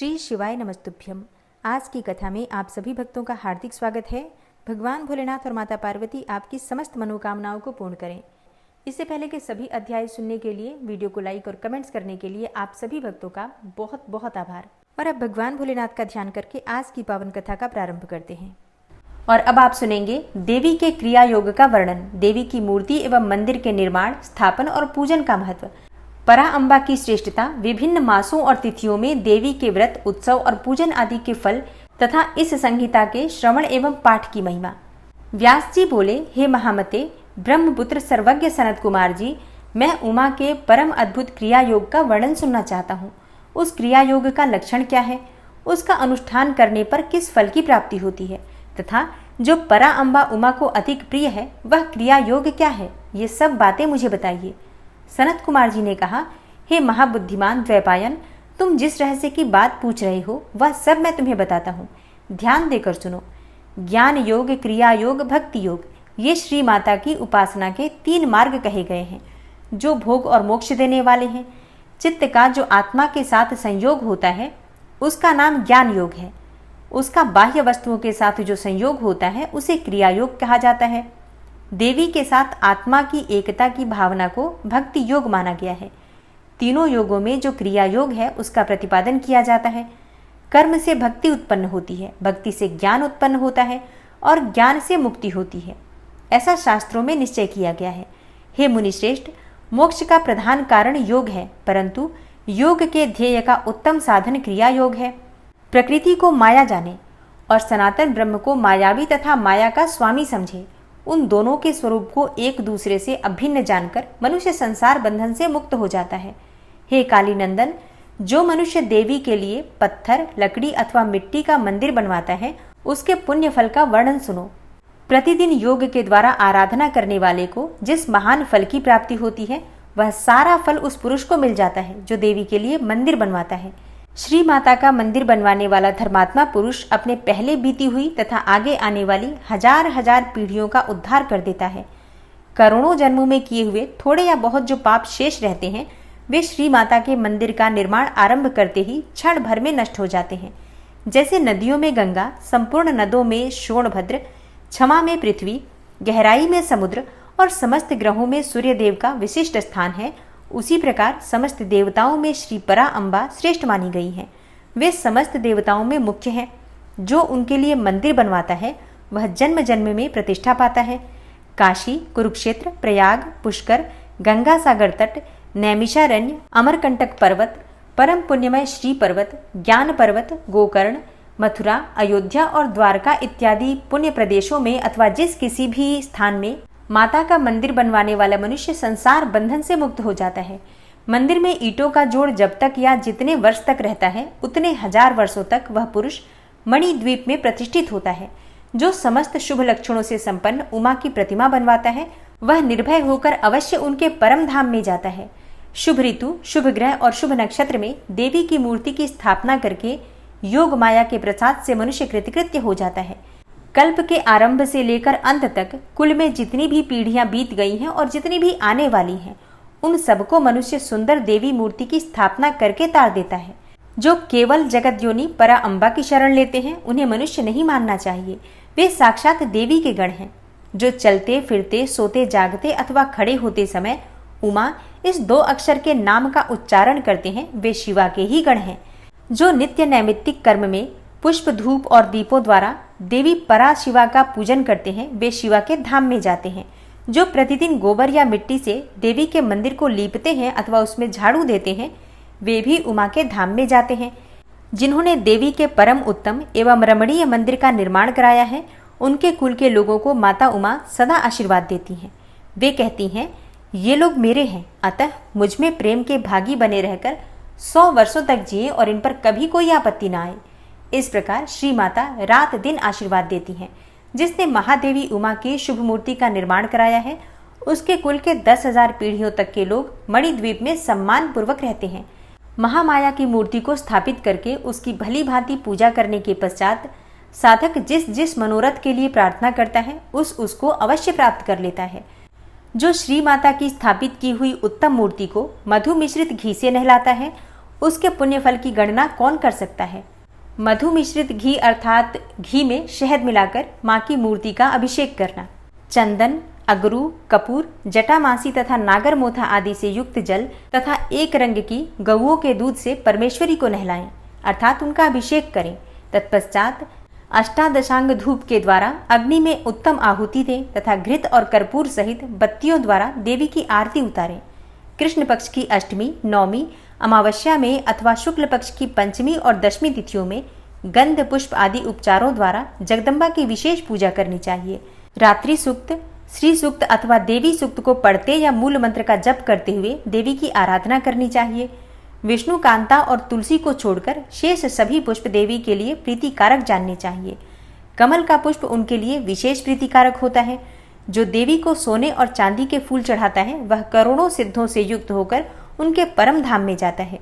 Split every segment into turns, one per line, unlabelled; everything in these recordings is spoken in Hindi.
श्री शिवाय नमस्तुभ्यम। आज की कथा में आप सभी भक्तों का हार्दिक स्वागत है। भगवान भोलेनाथ और माता पार्वती आपकी समस्त मनोकामनाओं को पूर्ण करें। इससे पहले के सभी अध्याय सुनने के लिए, वीडियो को लाइक और कमेंट्स करने के लिए आप सभी भक्तों का बहुत बहुत आभार। और अब भगवान भोलेनाथ का ध्यान करके आज की पावन कथा का प्रारंभ करते हैं। और अब आप सुनेंगे देवी के क्रिया योग का वर्णन, देवी की मूर्ति एवं मंदिर के निर्माण, स्थापन और पूजन का महत्व, परा अम्बा की श्रेष्ठता, विभिन्न मासों और तिथियों में देवी के व्रत, उत्सव और पूजन आदि के फल तथा इस संहिता के श्रवण एवं पाठ की महिमा। व्यास जी बोले, हे महामते, ब्रह्मपुत्र सर्वज्ञ सनत कुमार जी, मैं उमा के परम अद्भुत क्रिया योग का वर्णन सुनना चाहता हूँ। उस क्रिया योग का लक्षण क्या है, उसका अनुष्ठान करने पर किस फल की प्राप्ति होती है तथा जो परा अम्बा उमा को अधिक प्रिय है वह क्रिया योग क्या है, ये सब बातें मुझे बताइए। सनत कुमार जी ने कहा, हे महाबुद्धिमान द्वैपायन, तुम जिस रहस्य की बात पूछ रहे हो वह सब मैं तुम्हें बताता हूँ। ध्यान देकर सुनो। ज्ञान योग, क्रिया योग, भक्ति योग, ये श्री माता की उपासना के 3 मार्ग कहे गए हैं जो भोग और मोक्ष देने वाले हैं। चित्त का जो आत्मा के साथ संयोग होता है उसका नाम ज्ञान योग है। उसका बाह्य वस्तुओं के साथ जो संयोग होता है उसे क्रिया योग कहा जाता है। देवी के साथ आत्मा की एकता की भावना को भक्ति योग माना गया है। तीनों योगों में जो क्रिया योग है उसका प्रतिपादन किया जाता है। कर्म से भक्ति उत्पन्न होती है, भक्ति से ज्ञान उत्पन्न होता है और ज्ञान से मुक्ति होती है, ऐसा शास्त्रों में निश्चय किया गया है। हे मुनिश्रेष्ठ, मोक्ष का प्रधान कारण योग है, परंतु योग के ध्येय का उत्तम साधन क्रिया योग है। प्रकृति को माया जाने और सनातन ब्रह्म को मायावी तथा माया का स्वामी समझे। उन दोनों के स्वरूप को एक दूसरे से अभिन्न जानकर मनुष्य संसार बंधन से मुक्त हो जाता है। हे काली नंदन, जो मनुष्य देवी के लिए पत्थर, लकड़ी अथवा मिट्टी का मंदिर बनवाता है उसके पुण्य फल का वर्णन सुनो। प्रतिदिन योग के द्वारा आराधना करने वाले को जिस महान फल की प्राप्ति होती है वह सारा फल उस पुरुष को मिल जाता है जो देवी के लिए मंदिर बनवाता है। श्री माता का मंदिर बनवाने वाला धर्मात्मा पुरुष अपने पहले बीती हुई तथा आगे आने वाली हजार हजार पीढ़ियों का उद्धार कर देता है। करोड़ों जन्मों में किए हुए थोड़े या बहुत जो पाप शेष रहते हैं वे श्री माता के मंदिर का निर्माण आरंभ करते ही क्षण भर में नष्ट हो जाते हैं। जैसे नदियों में गंगा, संपूर्ण नदों में शोणभद्र, क्षमा में पृथ्वी, गहराई में समुद्र और समस्त ग्रहों में सूर्यदेव का विशिष्ट स्थान है, उसी प्रकार समस्त देवताओं में श्री परा अम्बा श्रेष्ठ मानी गई हैं। वे समस्त देवताओं में मुख्य हैं। जो उनके लिए मंदिर बनवाता है वह जन्म जन्म में प्रतिष्ठा पाता है। काशी, कुरुक्षेत्र, प्रयाग, पुष्कर, गंगा सागर तट, नैमिषारण्य, अमरकंटक पर्वत, परम पुण्यमय श्री पर्वत, ज्ञान पर्वत, गोकर्ण, मथुरा, अयोध्या और द्वारका इत्यादि पुण्य प्रदेशों में अथवा जिस किसी भी स्थान में माता का मंदिर बनवाने वाला मनुष्य संसार बंधन से मुक्त हो जाता है। मंदिर में ईंटों का जोड़ जब तक या जितने वर्ष तक रहता है उतने हजार वर्षों तक वह पुरुष मणिद्वीप में प्रतिष्ठित होता है। जो समस्त शुभ लक्षणों से संपन्न उमा की प्रतिमा बनवाता है वह निर्भय होकर अवश्य उनके परम धाम में जाता है। शुभ ऋतु, शुभ ग्रह और शुभ नक्षत्र में देवी की मूर्ति की स्थापना करके योग माया के प्रसाद से मनुष्य कृतकृत्य हो जाता है। कल्प के आरंभ से लेकर अंत तक कुल में जितनी भी पीढ़ियां बीत गई हैं और जितनी भी आने वाली हैं उन सबको मनुष्य सुंदर देवी मूर्ति की स्थापना करके तार देता है। जो केवल जगत योनि परा अम्बा की शरण लेते हैं उन्हें मनुष्य नहीं मानना चाहिए। वे साक्षात देवी के गण हैं। जो चलते फिरते, सोते जागते अथवा खड़े होते समय उमा इस 2 अक्षर के नाम का उच्चारण करते हैं वे शिवा के ही गण हैं। जो नित्य नैमित्तिक कर्म में पुष्प, धूप और दीपों द्वारा देवी परा शिवा का पूजन करते हैं वे शिवा के धाम में जाते हैं। जो प्रतिदिन गोबर या मिट्टी से देवी के मंदिर को लीपते हैं अथवा उसमें झाड़ू देते हैं वे भी उमा के धाम में जाते हैं। जिन्होंने देवी के परम उत्तम एवं रमणीय मंदिर का निर्माण कराया है उनके कुल के लोगों को माता उमा सदा आशीर्वाद देती हैं। वे कहती हैं, ये लोग मेरे हैं, अतः मुझ में प्रेम के भागी बने रहकर 100 वर्षों तक जिए और इन पर कभी कोई आपत्ति न आए। इस प्रकार श्री माता रात दिन आशीर्वाद देती हैं। जिसने महादेवी उमा की शुभ मूर्ति का निर्माण कराया है उसके कुल के 10,000 पीढ़ियों तक के लोग मणिद्वीप में सम्मान पूर्वक रहते हैं। महामाया की मूर्ति को स्थापित करके उसकी भली भांति पूजा करने के पश्चात साधक जिस जिस मनोरथ के लिए प्रार्थना करता है उसको अवश्य प्राप्त कर लेता है। जो श्री माता की स्थापित की हुई उत्तम मूर्ति को मधु मिश्रित घी से नहलाता है उसके पुण्य फल की गणना कौन कर सकता है। मधु मिश्रित घी अर्थात घी में शहद मिलाकर माँ की मूर्ति का अभिषेक करना। चंदन, अगरू, कपूर, जटामासी तथा नागरमोथा आदि से युक्त जल तथा एक रंग की गऊओं के दूध से परमेश्वरी को नहलाएं अर्थात उनका अभिषेक करें। तत्पश्चात अष्टादशांग धूप के द्वारा अग्नि में उत्तम आहुति दें तथा घृत और कर्पूर सहित बत्तियों द्वारा देवी की आरती उतारें। कृष्ण पक्ष की अष्टमी, नौमी, अमावस्या में अथवा शुक्ल पक्ष की पंचमी और दशमी तिथियों में गंध पुष्प आदि उपचारों द्वारा जगदम्बा की विशेष पूजा करनी चाहिए। रात्रि सूक्त, श्री सूक्त अथवा देवी सूक्त को पढ़ते या मूल मंत्र का जप करते हुए देवी की आराधना करनी चाहिए। विष्णु कांता और तुलसी को छोड़कर शेष सभी पुष्प देवी के लिए प्रीतिकारक जानने चाहिए। कमल का पुष्प उनके लिए विशेष प्रीतिकारक होता है। जो देवी को सोने और चांदी के फूल चढ़ाता है वह करोड़ों सिद्धों से युक्त होकर उनके परम धाम में जाता है।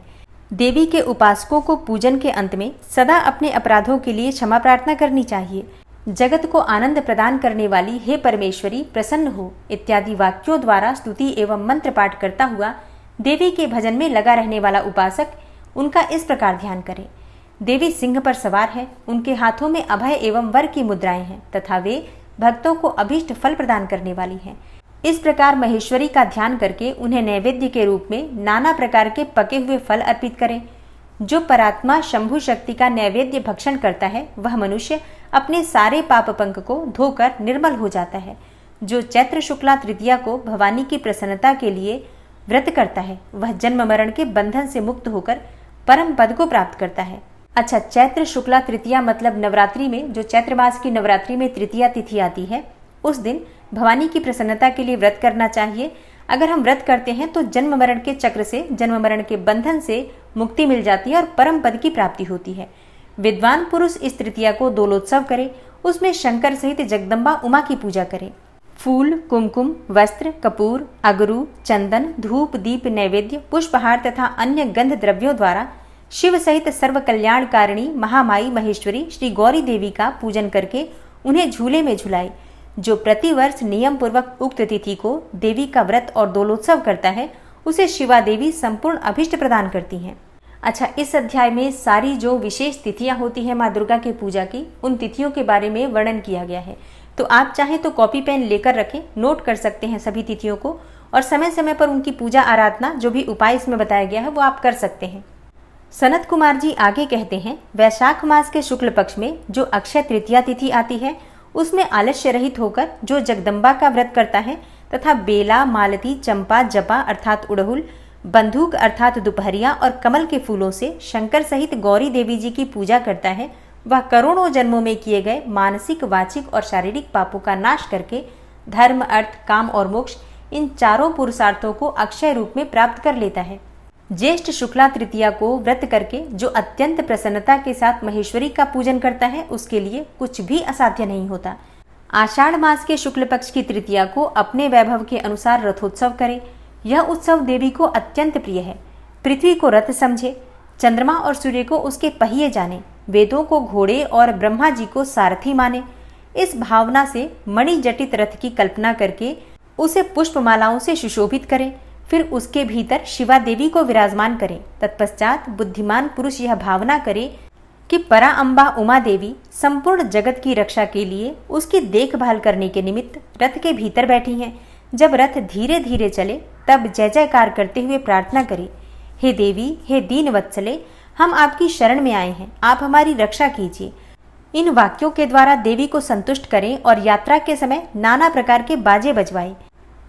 देवी के उपासकों को पूजन के अंत में सदा अपने अपराधों के लिए क्षमा प्रार्थना करनी चाहिए। जगत को आनंद प्रदान करने वाली हे परमेश्वरी प्रसन्न हो इत्यादि वाक्यों द्वारा स्तुति एवं मंत्र पाठ करता हुआ देवी के भजन में लगा रहने वाला उपासक उनका इस प्रकार ध्यान करे। देवी सिंह पर सवार है, उनके हाथों में अभय एवं वर की मुद्राएं हैं तथा वे भक्तों को अभीष्ट फल प्रदान करने वाली हैं। इस प्रकार महेश्वरी का ध्यान करके उन्हें नैवेद्य के रूप में नाना प्रकार के पके हुए फल अर्पित करें। जो परात्मा शंभु शक्ति का नैवेद्य भक्षण करता है वह मनुष्य अपने सारे पाप पंक को धोकर निर्मल हो जाता है। जो चैत्र शुक्ला तृतीया को भवानी की प्रसन्नता के लिए व्रत करता है वह जन्म मरण के बंधन से मुक्त होकर परम पद को प्राप्त करता है। अच्छा, चैत्र शुक्ला तृतीया मतलब नवरात्रि में जो चैत्र मास की नवरात्रि में तृतीया तिथि आती है उस दिन भवानी की प्रसन्नता के लिए व्रत करना चाहिए। अगर हम व्रत करते हैं तो जन्म मरण के चक्र से, जन्म मरण के बंधन से मुक्ति मिल जाती है और परम पद की प्राप्ति होती है। विद्वान पुरुष इस तृतीया को दोलोत्सव करे, उसमें शंकर सहित जगदम्बा उमा की पूजा करे। फूल, कुमकुम, वस्त्र, कपूर, अगरू, चंदन, धूप, दीप, नैवेद्य, पुष्पहार तथा अन्य गंध द्रव्यों द्वारा शिव सहित सर्व कल्याणकारिणी महामाई महेश्वरी श्री गौरी देवी का पूजन करके उन्हें झूले में झुलाए। जो प्रतिवर्ष नियम पूर्वक उक्त तिथि को देवी का व्रत और दोलोत्सव करता है उसे शिवा देवी संपूर्ण अभिष्ट प्रदान करती हैं। अच्छा, इस अध्याय में सारी जो विशेष तिथियां होती हैं माँ दुर्गा के पूजा की, उन तिथियों के बारे में वर्णन किया गया है। तो आप चाहें तो कॉपी पेन लेकर रखें, नोट कर सकते हैं सभी तिथियों को और समय समय पर उनकी पूजा आराधना जो भी उपाय इसमें बताया गया है वो आप कर सकते हैं। सनत कुमार जी आगे कहते हैं, वैशाख मास के शुक्ल पक्ष में जो अक्षय तृतीया तिथि आती है उसमें आलस्य रहित होकर जो जगदम्बा का व्रत करता है तथा बेला, मालती, चंपा, जपा अर्थात उड़हुल, बंदूक अर्थात दोपहरिया और कमल के फूलों से शंकर सहित गौरी देवी जी की पूजा करता है वह करोड़ों जन्मों में किए गए मानसिक, वाचिक और शारीरिक पापों का नाश करके धर्म, अर्थ, काम और मोक्ष इन चारों पुरुषार्थों को अक्षय रूप में प्राप्त कर लेता है। ज्येष्ठ शुक्ला तृतीया को व्रत करके जो अत्यंत प्रसन्नता के साथ महेश्वरी का पूजन करता है उसके लिए कुछ भी असाध्य नहीं होता। आषाढ़ मास के शुक्ल पक्ष की तृतीया को अपने वैभव के अनुसार रथोत्सव करे। यह उत्सव देवी को अत्यंत प्रिय है। पृथ्वी को रथ समझे, चंद्रमा और सूर्य को उसके पहिए जाने, वेदों को घोड़े और ब्रह्मा जी को सारथी माने। इस भावना से मणि जटित रथ की कल्पना करके उसे पुष्पमालाओं से सुशोभित करें। फिर उसके भीतर शिवा देवी को विराजमान करें। तत्पश्चात बुद्धिमान पुरुष यह भावना करे कि परा अम्बा उमा देवी संपूर्ण जगत की रक्षा के लिए उसकी देखभाल करने के निमित्त रथ के भीतर बैठी हैं। जब रथ धीरे धीरे चले तब जय जयकार करते हुए प्रार्थना करे, हे देवी, हे दीन वत्सले, हम आपकी शरण में आए हैं, आप हमारी रक्षा कीजिए। इन वाक्यों के द्वारा देवी को संतुष्ट करें और यात्रा के समय नाना प्रकार के बाजे बजवाएं।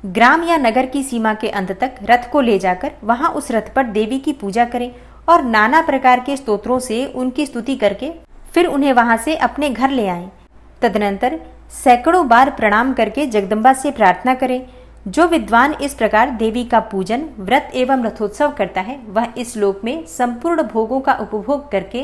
ग्राम या नगर की सीमा के अंत तक रथ को ले जाकर वहां उस रथ पर देवी की पूजा करें और नाना प्रकार के स्तोत्रों से उनकी स्तुति करके फिर उन्हें वहां से अपने घर ले आएं। तदनंतर सैकड़ों बार प्रणाम करके जगदम्बा से प्रार्थना करें। जो विद्वान इस प्रकार देवी का पूजन, व्रत एवं रथोत्सव करता है वह इस लोक में संपूर्ण भोगों का उपभोग करके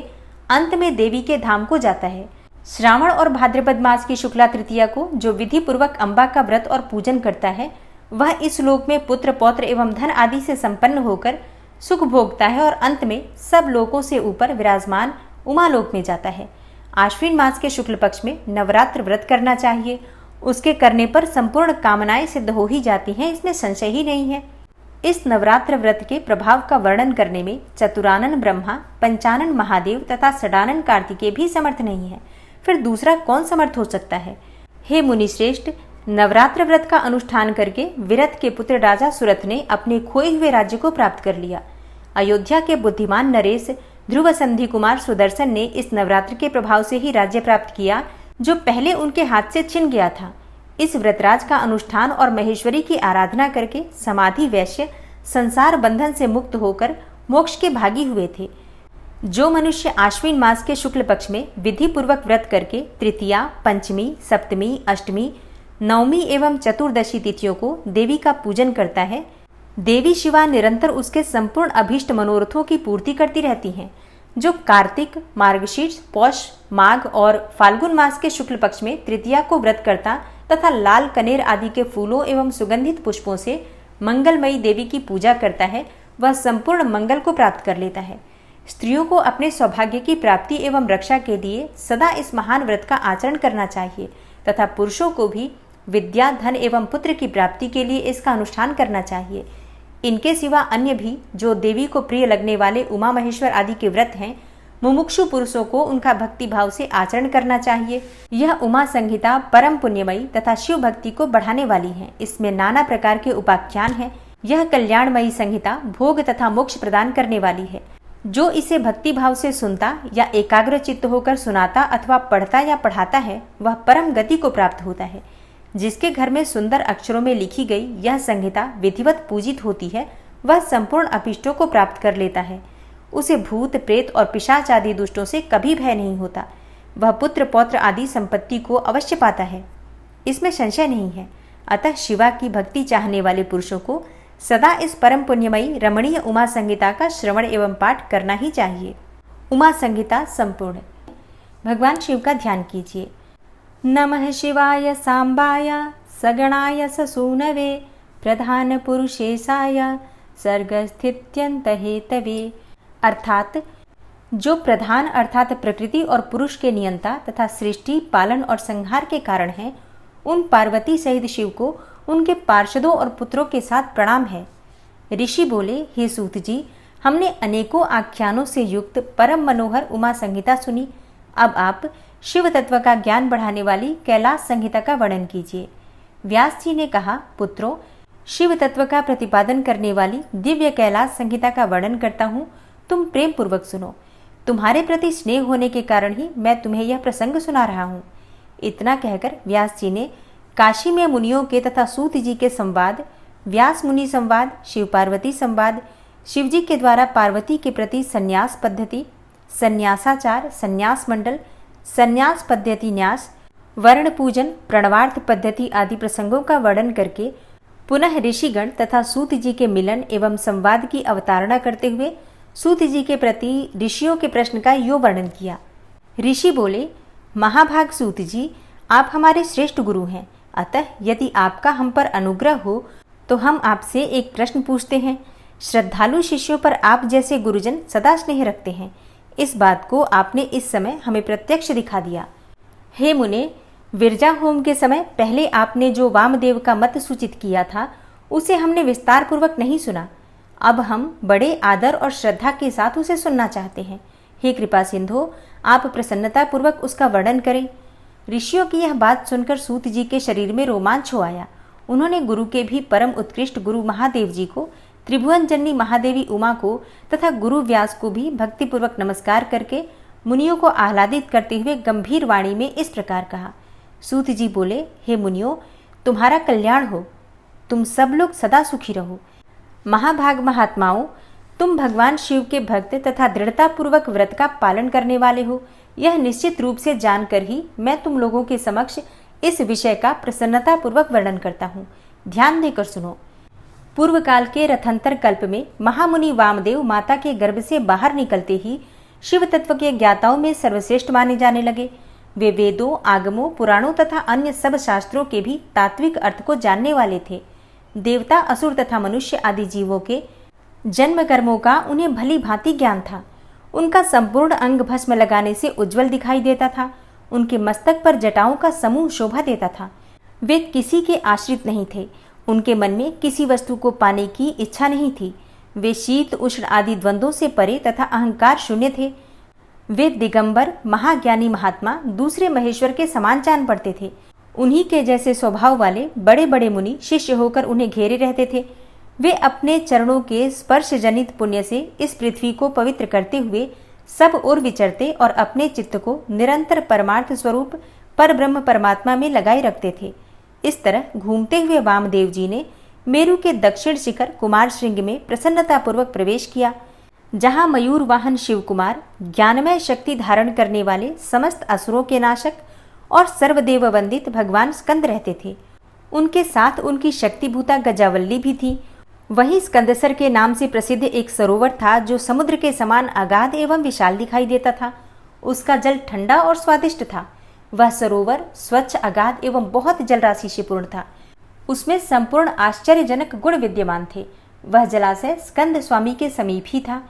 अंत में देवी के धाम को जाता है। श्रावण और भाद्रपद मास की शुक्ला तृतीया को जो विधि पूर्वक अम्बा का व्रत और पूजन करता है वह इस लोक में पुत्र, पौत्र एवं धन आदि से संपन्न होकर सुख भोगता है और अंत में सब लोकों से ऊपर विराजमान उमा लोक में जाता है। आश्विन मास के शुक्ल पक्ष में नवरात्र व्रत करना चाहिए। उसके करने पर संपूर्ण कामनाएं सिद्ध हो ही जाती हैं, इसमें संशय ही नहीं है। इस नवरात्र व्रत के प्रभाव का वर्णन करने में चतुरानन ब्रह्मा, पंचानन महादेव तथा षडानन कार्तिकेय भी समर्थ नहीं है, फिर दूसरा कौन समर्थ हो सकता है। हे मुनिश्रेष्ठ, नवरात्र व्रत का अनुष्ठान करके विरत के पुत्र राजा सुरथ ने अपने खोए हुए राज्य को प्राप्त कर लिया। अयोध्या के बुद्धिमान नरेश ध्रुव संधि कुमार सुदर्शन ने इस नवरात्र के प्रभाव से ही राज्य प्राप्त किया, जो पहले उनके हाथ से छिन गया था। इस व्रतराज का अनुष्ठान और महेश्वरी की आराधना करके समाधि वैश्य संसार बंधन से मुक्त होकर मोक्ष के भागी हुए थे। जो मनुष्य आश्विन मास के शुक्ल पक्ष में विधि पूर्वक व्रत करके तृतीया, पंचमी, सप्तमी, अष्टमी, नवमी एवं चतुर्दशी तिथियों को देवी का पूजन करता है, देवी शिवा निरंतर उसके संपूर्ण अभीष्ट मनोरथों की पूर्ति करती रहती हैं। जो कार्तिक, मार्गशीर्ष, पौष, माघ और फाल्गुन मास के शुक्ल पक्ष में तृतीया को व्रत करता तथा लाल कनेर आदि के फूलों एवं सुगंधित पुष्पों से मंगलमयी देवी की पूजा करता है, वह संपूर्ण मंगल को प्राप्त कर लेता है। स्त्रियों को अपने सौभाग्य की प्राप्ति एवं रक्षा के लिए सदा इस महान व्रत का आचरण करना चाहिए तथा पुरुषों को भी विद्या, धन एवं पुत्र की प्राप्ति के लिए इसका अनुष्ठान करना चाहिए। इनके सिवा अन्य भी जो देवी को प्रिय लगने वाले उमा महेश्वर आदि के व्रत हैं, मुमुक्षु पुरुषों को उनका भक्ति भाव से आचरण करना चाहिए। यह उमा संहिता परम पुण्यमयी तथा शिव भक्ति को बढ़ाने वाली है। इसमें नाना प्रकार के उपाख्यान हैं। यह कल्याणमयी संहिता भोग तथा मोक्ष प्रदान करने वाली है। जो इसे भक्ति भाव से सुनता या एकाग्र चित्त होकर सुनाता अथवा पढ़ता या पढ़ाता है, वह परम गति को प्राप्त होता है। जिसके घर में सुंदर अक्षरों में लिखी गई यह संहिता विधिवत पूजित होती है, वह संपूर्ण अभिष्टों को प्राप्त कर लेता है। उसे भूत, प्रेत और पिशाच आदि दुष्टों से कभी भय नहीं होता। वह पुत्र, पौत्र आदि संपत्ति को अवश्य पाता है, इसमें संशय नहीं है। अतः शिवा की भक्ति चाहने वाले पुरुषों को सदा इस परम पुण्यमयी रमणीय उमा संहिता का श्रवण एवं पाठ करना ही चाहिए। उमा संहिता संपूर्ण। भगवान शिव का ध्यान कीजिए। नमः शिवाय सांबाय सगणाय ससूनवे प्रधान पुरुषेशाय सर्गस्थित्यंत हेतवे। अर्थात जो प्रधान अर्थात प्रकृति और पुरुष के नियंता तथा सृष्टि, पालन और संहार के कारण हैं, उन पार्वती सहित शिव को उनके पार्षदों और पुत्रों के साथ प्रणाम है। ऋषि बोले, हे सूत जी, हमने अनेकों आख्यानों से युक्त परम मनोहर उमा संहिता सुनी। अब आप शिव तत्व का ज्ञान बढ़ाने वाली कैलाश संहिता का वर्णन कीजिए। व्यास जी ने कहा, पुत्रों, शिव तत्व का प्रतिपादन करने वाली दिव्य कैलाश संहिता का वर्णन करता हूँ, तुम प्रेम पूर्वक सुनो। तुम्हारे प्रति स्नेह होने के कारण ही मैं तुम्हें यह प्रसंग सुना रहा हूँ। इतना कहकर व्यास जी ने काशी में मुनियों के तथा सूत जी के संवाद, व्यास मुनि संवाद, शिव पार्वती संवाद, शिव जी के द्वारा पार्वती के प्रति संन्यास पद्धति, संन्यासाचार, संन्यास मंडल, संन्यास पद्धति न्यास, वर्ण पूजन, प्रणवार्थ पद्धति आदि प्रसंगों का वर्णन करके पुनः ऋषिगण तथा सूत जी के मिलन एवं संवाद की अवतारणा करते हुए सूत जी के प्रति ऋषियों के प्रश्न का यो वर्णन किया। ऋषि बोले, महाभाग सूत जी, आप हमारे श्रेष्ठ गुरु हैं, अतः यदि आपका हम पर अनुग्रह हो तो हम आपसे एक प्रश्न पूछते हैं। श्रद्धालु शिष्यों पर आप जैसे गुरुजन सदा स्नेह रखते हैं। इस बात को आपने इस समय हमें प्रत्यक्ष दिखा दिया। हे मुने, विरजा होम के समय पहले आपने जो वामदेव का मत सूचित किया था, उसे हमने विस्तार पूर्वक नहीं सुना। अब हम बड़े आदर और श्रद्धा के साथ उसे सुनना चाहते हैं। हे कृपा सिंधो, आप प्रसन्नता पूर्वक उसका वर्णन करें। ऋषियों की यह बात सुनकर सूत जी के शरीर में रोमांच हो आया। उन्होंने गुरु के भी परम उत्कृष्ट गुरु महादेव जी को, त्रिभुवन जननी महादेवी उमा को तथा गुरु व्यास को भी भक्तिपूर्वक नमस्कार करके मुनियों को आह्लादित करते हुए गंभीर वाणी में इस प्रकार कहा। सूत जी बोले, हे मुनियों, तुम्हारा कल्याण हो, तुम सब लोग सदा सुखी रहो। महाभाग महात्माओं, तुम भगवान शिव के भक्त तथा दृढ़ता पूर्वक व्रत का पालन करने वाले हो, यह निश्चित रूप से जानकर ही मैं तुम लोगों के समक्ष इस विषय का प्रसन्नता पूर्वक वर्णन करता हूँ। ध्यान देकर सुनो। पूर्व काल के रथंतर कल्प में महामुनि वामदेव माता के गर्भ से बाहर निकलते ही शिव तत्व के ज्ञाताओं में सर्वश्रेष्ठ माने जाने लगे। वे वेदों, आगमों, पुराणों तथा अन्य सब शास्त्रों के भी तात्विक अर्थ को जानने वाले थे। देवता, असुर तथा मनुष्य आदि जीवों के जन्म कर्मों का उन्हें भली भांति ज्ञान था। उनका संपूर्ण अंग भस्म लगाने से उज्जवल दिखाई देता था। उनके मस्तक पर जटाओं का समूह शोभा देता था। वे किसी के आश्रित नहीं थे। उनके मन में किसी वस्तु को पाने की इच्छा नहीं थी। वे शीत उष्ण आदि द्वंद्वों से परे तथा अहंकार शून्य थे। वे दिगंबर महाज्ञानी महात्मा दूसरे महेश्वर के समान जान पड़ते थे। उन्हीं के जैसे स्वभाव वाले बड़े बड़े मुनि शिष्य होकर उन्हें घेरे रहते थे। वे अपने चरणों के स्पर्श जनित पुण्य से इस पृथ्वी को पवित्र करते हुए सब ओर विचरते और अपने चित्त को निरंतर परमार्थ स्वरूप परब्रह्म परमात्मा में लगाए रखते थे। इस तरह घूमते हुए वामदेव जी ने मेरु के दक्षिण शिखर कुमार श्रृंग में प्रसन्नतापूर्वक प्रवेश किया, जहां मयूर वाहन शिव कुमार ज्ञानमय शक्ति धारण करने वाले समस्त असुरों के नाशक और सर्वदेव वंदित भगवान स्कंद रहते थे। उनके साथ उनकी शक्तिभूता गजावल्ली भी थी। वहीं स्कंदसर के नाम से प्रसिद्ध एक सरोवर था जो समुद्र के समान अगाध एवं विशाल दिखाई देता था। उसका जल ठंडा और स्वादिष्ट था। वह सरोवर स्वच्छ, अगाध एवं बहुत जलराशि से पूर्ण था। उसमें संपूर्ण आश्चर्यजनक गुण विद्यमान थे। वह जलाशय स्कंद स्वामी के समीप ही था।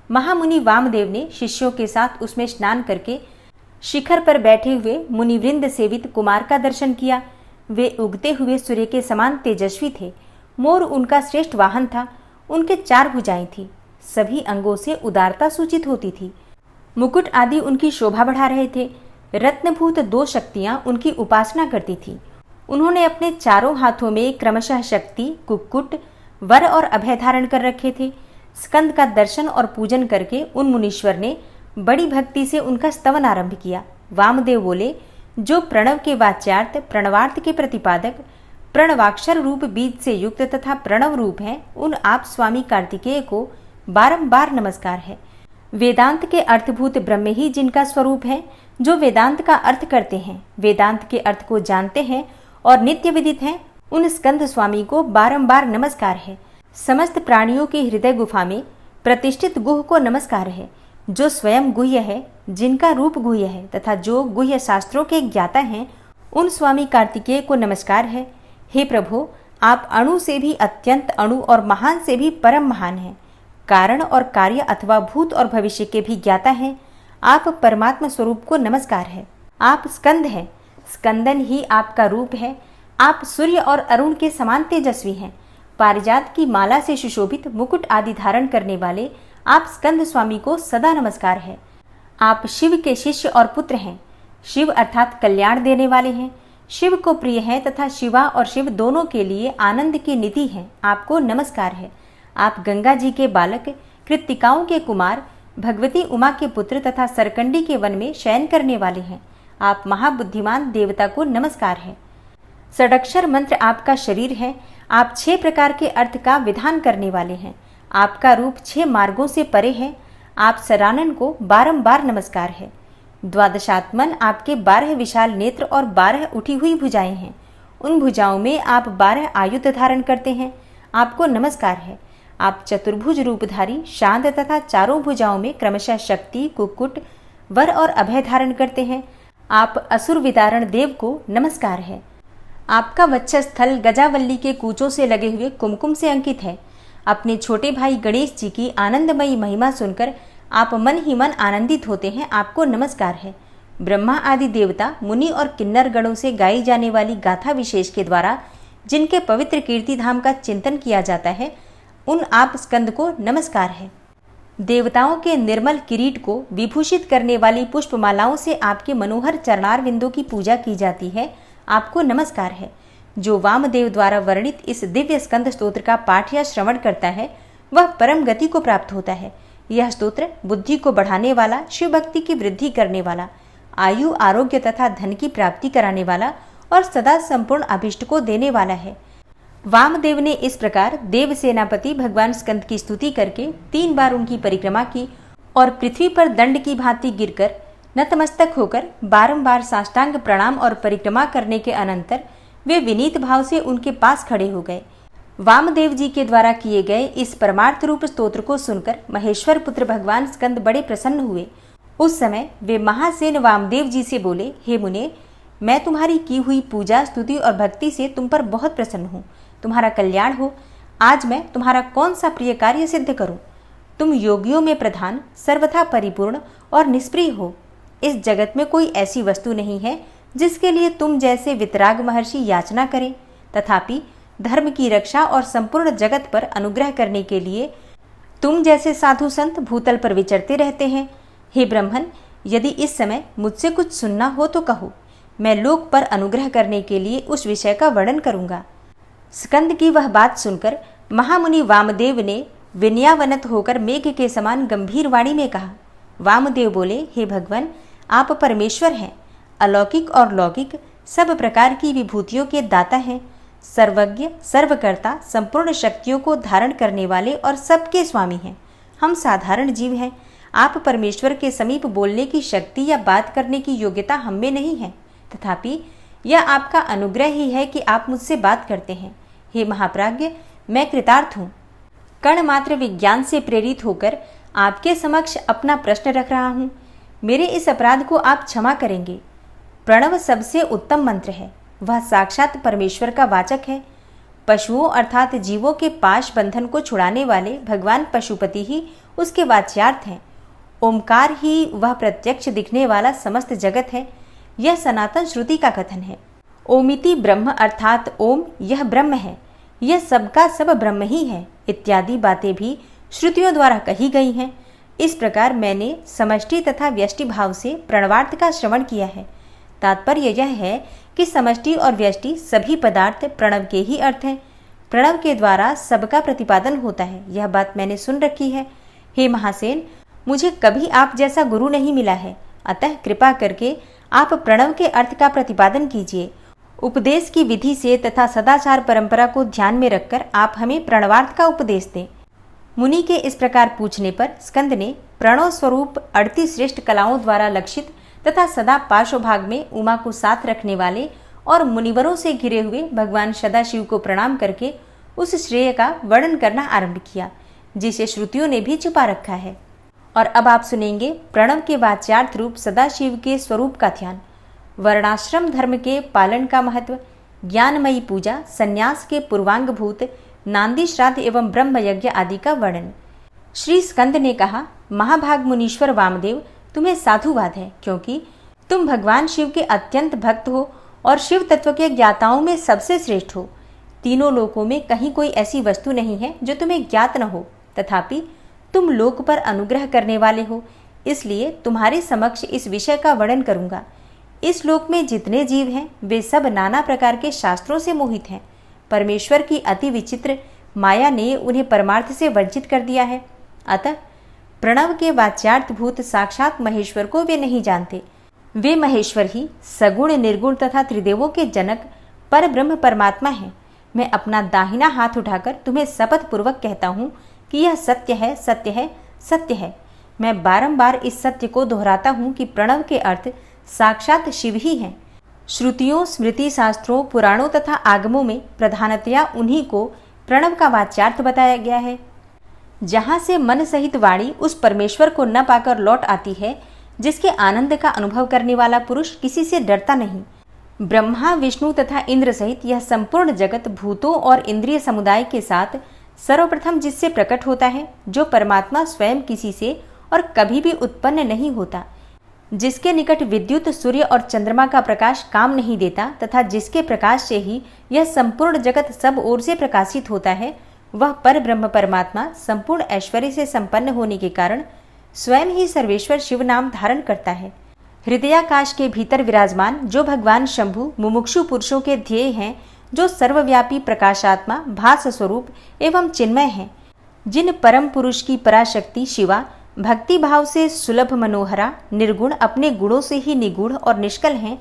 महामुनि वामदेव ने शिष्यों के साथ उसमें स्नान करके शिखर पर बैठे हुए मुनिवृंद सेवित कुमार का दर्शन किया। वे उगते हुए सूर्य के समान तेजस्वी थे। मोर उनका श्रेष्ठ वाहन था। उनके 4 भुजाएं थी। सभी अंगों से उदारता सूचित होती थी। मुकुट आदि उनकी शोभा बढ़ा रहे थे। रत्नभूत 2 शक्तियां उनकी उपासना करती थी। उन्होंने अपने चारों हाथों में क्रमशः शक्ति, कुक्कुट, वर और अभय धारण कर रखे थे। स्कंद का दर्शन और पूजन करके उन मुनीश्वर ने बड़ी भक्ति से उनका स्तवन आरंभ किया। वामदेव बोले, जो प्रणव के वाच्यार्थ, प्रणवार्थ के प्रतिपादक, प्रणवाक्षर रूप बीज से युक्त तथा प्रणव रूप है, उन आप स्वामी कार्तिकेय को बारंबार नमस्कार है। वेदांत के अर्थभूत ब्रह्म ही जिनका स्वरूप है, जो वेदांत का अर्थ करते हैं, वेदांत के अर्थ को जानते हैं और नित्य विदित हैं, उन स्कंद स्वामी को बारंबार नमस्कार है। समस्त प्राणियों के हृदय गुफा में प्रतिष्ठित गुह को नमस्कार है, जो स्वयं गुह्य है, जिनका रूप गुह्य है तथा जो गुह्य शास्त्रों के ज्ञाता हैं, उन स्वामी कार्तिकेय को नमस्कार है। हे प्रभु, आप अणु से भी अत्यंत अणु और महान से भी परम महान हैं। कारण और कार्य अथवा भूत और भविष्य के भी ज्ञाता हैं। आप परमात्मा स्वरूप को नमस्कार है। आप स्कंद हैं। स्कंदन ही आपका रूप है। आप सूर्य और अरुण के समान तेजस्वी हैं। पारिजात की माला से सुशोभित मुकुट आदि धारण करने वाले आप स्कंद स्वामी को सदा नमस्कार है। आप शिव के शिष्य और पुत्र हैं। शिव अर्थात कल्याण देने वाले हैं। शिव को प्रिय है तथा शिवा और शिव दोनों के लिए आनंद की निधि हैं। आपको नमस्कार है। आप गंगा जी के बालक, कृत्तिकाओं के कुमार, भगवती उमा के पुत्र तथा सरकंडी के वन में शयन करने वाले हैं। आप महाबुद्धिमान देवता को नमस्कार है। षडक्षर मंत्र आपका शरीर है। आप 6 प्रकार के अर्थ का विधान करने वाले हैं। आपका रूप 6 मार्गों से परे है। आप सरानन को बारंबार नमस्कार है। द्वादशात्मन आपके 12 विशाल नेत्र और 12 उठी हुई भुजाएं हैं। उन भुजाओं में आप 12 आयुध धारण करते हैं। आपको नमस्कार है। आप चतुर्भुज रूपधारी, शांत तथा चारों भुजाओं में क्रमशः शक्ति, कुक्कुट, वर और अभय धारण करते हैं। आप असुर विदारण देव को नमस्कार है। आपका वक्षस्थल गजावल्ली के कूचों से लगे हुए कुमकुम से अंकित है। अपने छोटे भाई गणेश जी की आनंदमयी महिमा सुनकर आप मन ही मन आनंदित होते हैं। आपको नमस्कार है। ब्रह्मा आदि देवता, मुनि और किन्नर गणों से गाई जाने वाली गाथा विशेष के द्वारा जिनके पवित्र कीर्ति धाम का चिंतन किया जाता है, उन आप स्कंद को नमस्कार है। देवताओं के निर्मल किरीट को विभूषित करने वाली पुष्पमालाओं से आपके मनोहर चरणार बिंदों की पूजा की जाती है। आपको नमस्कार है। जो वामदेव द्वारा वर्णित इस दिव्य स्कंद स्तोत्र का पाठ या श्रवण करता है, वह परम गति को प्राप्त होता है। यह स्तोत्र बुद्धि को बढ़ाने वाला, शिव भक्ति की वृद्धि करने वाला, आयु, आरोग्य तथा धन की प्राप्ति कराने वाला और सदा संपूर्ण अभिष्ट को देने वाला है। वामदेव ने इस प्रकार देव सेनापति भगवान स्कंद की स्तुति करके 3 बार उनकी परिक्रमा की और पृथ्वी पर दंड की भांति गिरकर नतमस्तक होकर बारंबार साष्टांग प्रणाम और परिक्रमा करने के अनंतर वे विनीत भाव से उनके पास खड़े हो गए। वामदेव जी के द्वारा किए गए इस परमार्थ रूप स्तोत्र को सुनकर महेश्वर पुत्र भगवान स्कंद बड़े प्रसन्न हुए। उस समय वे महासेन वामदेव जी से बोले, हे मुने, मैं तुम्हारी की हुई पूजा, स्तुति और भक्ति से तुम पर बहुत प्रसन्न हूँ। तुम्हारा कल्याण हो। आज मैं तुम्हारा कौन सा प्रिय कार्य सिद्ध करूं? तुम योगियों में प्रधान, सर्वथा परिपूर्ण और निष्प्रिय हो। इस जगत में कोई ऐसी वस्तु नहीं है जिसके लिए तुम जैसे वितराग महर्षि याचना करें। तथापि धर्म की रक्षा और संपूर्ण जगत पर अनुग्रह करने के लिए तुम जैसे साधु संत भूतल पर विचरते रहते हैं। हे ब्राह्मण, यदि इस समय मुझसे कुछ सुनना हो तो कहो, मैं लोक पर अनुग्रह करने के लिए उस विषय का वर्णन करूंगा। स्कंद की वह बात सुनकर महामुनि वामदेव ने विनयावनत होकर मेघ के समान गंभीर वाणी में कहा। वामदेव बोले, हे भगवान, आप परमेश्वर हैं, अलौकिक और लौकिक सब प्रकार की विभूतियों के दाता हैं, सर्वज्ञ, सर्वकर्ता, संपूर्ण शक्तियों को धारण करने वाले और सबके स्वामी हैं। हम साधारण जीव हैं। आप परमेश्वर के समीप बोलने की शक्ति या बात करने की योग्यता हम में नहीं है, तथापि यह आपका अनुग्रह ही है कि आप मुझसे बात करते हैं। हे महाप्राज्ञ, मैं कृतार्थ हूँ। कण मात्र विज्ञान से प्रेरित होकर आपके समक्ष अपना प्रश्न रख रहा हूँ। मेरे इस अपराध को आप क्षमा करेंगे। प्रणव सबसे उत्तम मंत्र है, वह साक्षात परमेश्वर का वाचक है। पशुओं अर्थात जीवों के पाश बंधन को छुड़ाने वाले भगवान पशुपति ही उसके वाच्यार्थ हैं। ओमकार ही वह प्रत्यक्ष दिखने वाला समस्त जगत है। यह सनातन श्रुति का कथन है। ओमिति ब्रह्म अर्थात ओम यह ब्रह्म है, यह सबका सब ब्रह्म ही है इत्यादि बातें भी श्रुतियों द्वारा कही गई हैं। इस प्रकार मैंने समष्टि तथा व्यष्टि भाव से प्रणवार्थ का श्रवण किया है। तात्पर्य यह है कि समष्टि और व्यष्टि सभी पदार्थ प्रणव के ही अर्थ हैं। प्रणव के द्वारा सबका प्रतिपादन होता है, यह बात मैंने सुन रखी है। हे महासेन, मुझे कभी आप जैसा गुरु नहीं मिला है, अतः कृपा करके आप प्रणव के अर्थ का प्रतिपादन कीजिए। उपदेश की विधि से तथा सदाचार परंपरा को ध्यान में रखकर आप हमें प्रणवार्थ का उपदेश दें। मुनि के इस प्रकार पूछने पर स्कंद ने प्रणव स्वरूप 38 श्रेष्ठ कलाओं द्वारा लक्षित तथा सदा पार्श्वभाग में उमा को साथ रखने वाले और मुनिवरों से घिरे हुए भगवान सदाशिव को प्रणाम करके उस श्रेय का वर्णन करना आरंभ किया, जिसे श्रुतियों ने भी छुपा रखा है। और अब आप सुनेंगे प्रणव के वाच्यार्थ रूप सदाशिव के स्वरूप का ध्यान, वर्णाश्रम धर्म के पालन का महत्व, ज्ञानमयी पूजा, संन्यास के पूर्वांगभूत नांदी श्राद्ध एवं ब्रह्म यज्ञ आदि का वर्णन। श्री स्कंद ने कहा, महाभाग मुनीश्वर वामदेव, तुम्हें साधुवाद है, क्योंकि तुम भगवान शिव के अत्यंत भक्त हो और शिव तत्व के ज्ञाताओं में सबसे श्रेष्ठ हो। तीनों लोकों में कहीं कोई ऐसी वस्तु नहीं है जो तुम्हें ज्ञात न हो, तथापि तुम लोक पर अनुग्रह करने वाले हो, इसलिए तुम्हारे समक्ष इस विषय का वर्णन करूंगा। इस लोक में जितने जीव हैं वे सब नाना प्रकार के शास्त्रों से मोहित हैं। परमेश्वर की अति विचित्र माया ने उन्हें परमार्थ से वंचित कर दिया है, अतः प्रणव के वाच्यार्थ भूत साक्षात महेश्वर को वे नहीं जानते। वे महेश्वर ही सगुण, निर्गुण तथा त्रिदेवों के जनक पर ब्रह्म परमात्मा हैं। मैं अपना दाहिना हाथ उठाकर तुम्हें शपथ पूर्वक कहता हूँ कि यह सत्य है, सत्य है, सत्य है। मैं बारंबार इस सत्य को दोहराता हूँ कि प्रणव के अर्थ साक्षात शिव ही हैं। श्रुतियों, स्मृति, शास्त्रों, पुराणों तथा आगमों में प्रधानतया उन्हीं को प्रणव का वाच्यार्थ बताया गया है। जहाँ से मन सहित वाणी उस परमेश्वर को न पाकर लौट आती है, जिसके आनंद का अनुभव करने वाला पुरुष किसी से डरता नहीं। ब्रह्मा, विष्णु तथा इंद्र सहित यह संपूर्ण जगत भूतों और इंद्रिय समुदाय के साथ सर्वप्रथम जिससे प्रकट होता है, जो परमात्मा स्वयं किसी से और कभी भी उत्पन्न नहीं होता, जिसके निकट विद्युत, सूर्य और चंद्रमा का प्रकाश काम नहीं देता तथा जिसके प्रकाश से ही यह संपूर्ण जगत सब ओर से प्रकाशित होता है, वह पर ब्रह्म परमात्मा संपूर्ण ऐश्वर्य से संपन्न होने के कारण स्वयं ही सर्वेश्वर शिव नाम धारण करता है। हृदयाकाश के भीतर विराजमान जो भगवान शंभु मुमुक्षु पुरुषों के ध्येय हैं, जो सर्वव्यापी प्रकाशात्मा, भास स्वरूप एवं चिन्मय हैं, जिन परम पुरुष की पराशक्ति शिवा भक्ति भाव से सुलभ मनोहरा, निर्गुण, अपने गुणों से ही निगूढ़ और निष्कल हैं,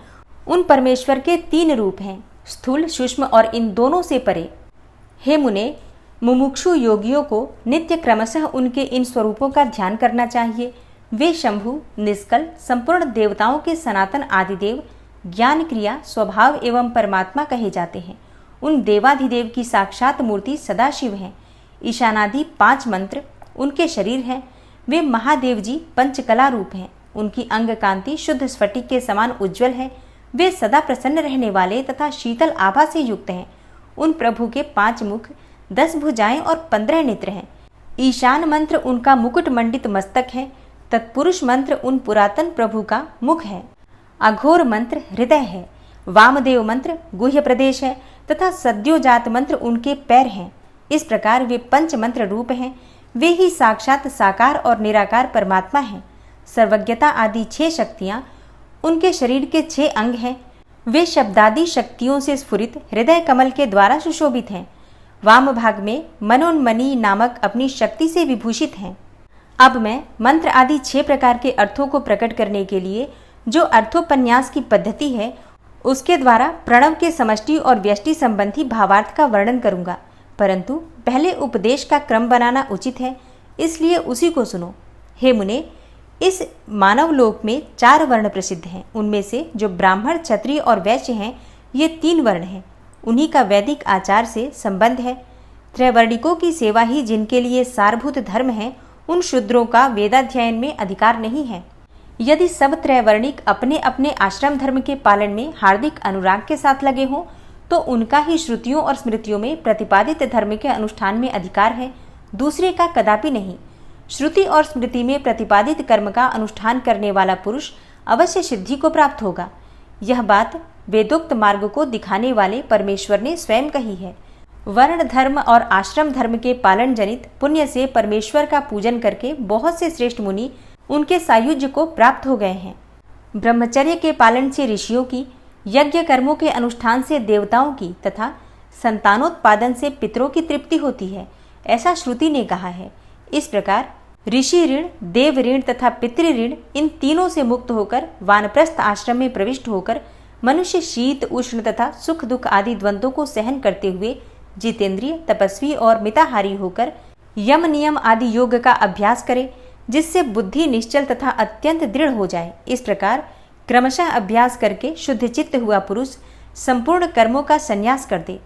उन परमेश्वर के 3 रूप हैं, स्थूल, सूक्ष्म और इन दोनों से परे। हे मुने, मुमुक्षु योगियों को नित्य क्रमशः उनके इन स्वरूपों का ध्यान करना चाहिए। वे शंभु, निष्कल, संपूर्ण देवताओं के सनातन आदिदेव, ज्ञान, क्रिया, स्वभाव एवं परमात्मा कहे जाते हैं। उन देवाधिदेव की साक्षात मूर्ति सदाशिव हैं। ईशानादि 5 मंत्र उनके शरीर हैं। वे महादेव जी पंचकला रूप हैं। उनकी अंग कांति शुद्ध स्फटिक के समान उज्जवल है। वे सदा प्रसन्न रहने वाले तथा शीतल आभा से युक्त हैं। उन प्रभु के 5 मुख, 10 भुजाएं और 15 नेत्र हैं। ईशान मंत्र उनका मुकुट मंडित मस्तक है। तत्पुरुष मंत्र उन पुरातन प्रभु का मुख है। अघोर मंत्र हृदय है। वामदेव मंत्र गुह्य प्रदेश है तथा सद्योजात मंत्र उनके पैर हैं। इस प्रकार वे पंच मंत्र रूप हैं। वे ही साक्षात साकार और निराकार परमात्मा हैं। सर्वज्ञता आदि 6 शक्तियां उनके शरीर के 6 अंग हैं। वे शब्दादि शक्तियों से स्फुरित हृदय कमल के द्वारा सुशोभित हैं। वाम भाग में मनोन्मनी नामक अपनी शक्ति से विभूषित हैं। अब मैं मंत्र आदि 6 प्रकार के अर्थों को प्रकट करने के लिए जो अर्थोपन्यास की पद्धति है उसके द्वारा प्रणव के समष्टि और व्यष्टि संबंधी भावार्थ का वर्णन करूंगा, परंतु पहले उपदेश का क्रम बनाना उचित है, इसलिए उसी को सुनो। हे मुने, इस मानव लोक में 4 वर्ण प्रसिद्ध हैं। उनमें से जो ब्राह्मण, क्षत्रिय और वैश्य हैं, ये 3 वर्ण हैं। उन्हीं का वैदिक आचार से संबंध है। त्रैवर्णिकों की सेवा ही जिनके लिए सारभूत धर्म है, उन शूद्रों का वेदाध्ययन में अधिकार नहीं है। यदि सब त्रैवर्णिक अपने अपने आश्रम धर्म के पालन में हार्दिक अनुराग के साथ लगे हों, तो उनका ही श्रुतियों और स्मृतियों में प्रतिपादित धर्म के अनुष्ठान में अधिकार है, दूसरे का कदापि नहीं। श्रुति और स्मृति में प्रतिपादित कर्म का अनुष्ठान करने वाला पुरुष अवश्य सिद्धि को प्राप्त होगा। यह बात वेदोक्त मार्ग को दिखाने वाले परमेश्वर ने स्वयं कही है। वर्ण धर्म और आश्रम धर्म के पालन जनित पुण्य से परमेश्वर का पूजन करके बहुत से श्रेष्ठ मुनि उनके सायुज्य को प्राप्त हो गए हैं। ब्रह्मचर्य के पालन से ऋषियों की, यज्ञ कर्मों के अनुष्ठान से देवताओं की तथा संतानोत्पादन से पितरों की तृप्ति होती है, ऐसा श्रुति ने कहा है। इस प्रकार ऋषि ऋण, देव ऋण तथा पितृ ऋण, इन तीनों से मुक्त होकर वानप्रस्थ आश्रम में प्रविष्ट होकर मनुष्य शीत उष्ण तथा सुख दुख आदि द्वंद्वों को सहन करते हुए जितेंद्रिय, तपस्वी और मिताहारी होकर यम नियम आदि योग का अभ्यास करे, जिससे बुद्धि निश्चल तथा अत्यंत दृढ़ हो जाए। इस प्रकार क्रमशः अभ्यास करके शुद्ध चित्त हुआ पुरुष संपूर्ण कर्मों का संन्यास कर दे।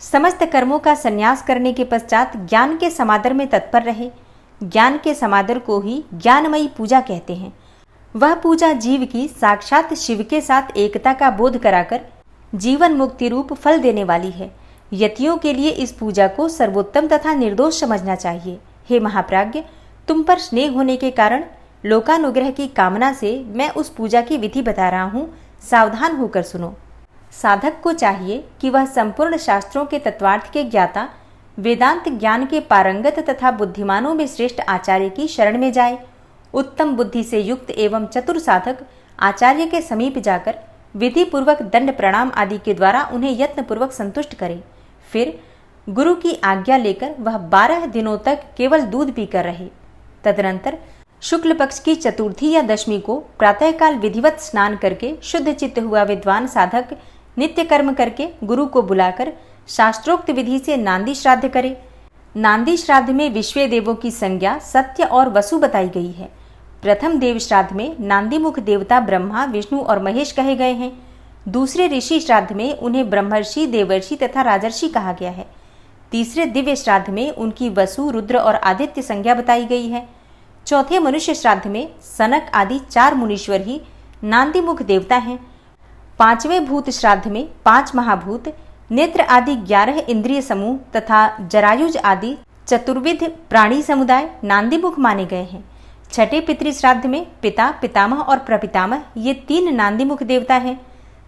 समस्त कर्मों का संन्यास करने के पश्चात ज्ञान के समादर में तत्पर रहे। ज्ञान के समादर को ही ज्ञानमयी पूजा कहते हैं। वह पूजा जीव की साक्षात शिव के साथ एकता का बोध कराकर जीवन मुक्ति रूप फल देने वाली है। यतियों के लिए इस पूजा को सर्वोत्तम तथा निर्दोष समझना चाहिए। हे महाप्राज्ञ, तुम पर स्नेह होने के कारण लोकानुग्रह की कामना से मैं उस पूजा की विधि बता रहा हूँ, सावधान होकर सुनो। साधक को चाहिए कि वह संपूर्ण शास्त्रों के तत्वार्थ के ज्ञाता, वेदांत ज्ञान के पारंगत तथा बुद्धिमानों में श्रेष्ठ आचार्य की शरण में जाए। उत्तम बुद्धि से युक्त एवं चतुर साधक आचार्य के समीप जाकर विधि पूर्वक दंड प्रणाम आदि के द्वारा उन्हें यत्न पूर्वक संतुष्ट करे। फिर गुरु की आज्ञा लेकर वह 12 दिनों तक केवल दूध पीकर रहे। तदनंतर शुक्ल पक्ष की चतुर्थी या दशमी को प्रातःकाल विधिवत स्नान करके शुद्ध चित्त हुआ विद्वान साधक नित्य कर्म करके गुरु को बुलाकर शास्त्रोक्त विधि से नांदी श्राद्ध करे। नांदी श्राद्ध में विश्व देवों की संज्ञा सत्य और वसु बताई गई है। प्रथम देव श्राद्ध में नांदी मुख देवता ब्रह्मा, विष्णु और महेश कहे गए हैं। दूसरे ऋषि श्राद्ध में उन्हें ब्रह्मर्षि, देवर्षि तथा राजर्षि कहा गया है। तीसरे दिव्य श्राद्ध में उनकी वसु, रुद्र और आदित्य संज्ञा बताई गई है। चौथे मनुष्य श्राद्ध में सनक आदि 4 मुनीश्वर ही नांदी मुख देवता हैं। 5वें भूत श्राद्ध में 5 महाभूत, नेत्र आदि 11 इंद्रिय समूह तथा जरायुज आदि चतुर्विध प्राणी समुदाय नांदी मुख माने गए हैं। छठे पितृ श्राद्ध में पिता, पितामह और प्रपितामह ये 3 नांदी मुख देवता हैं।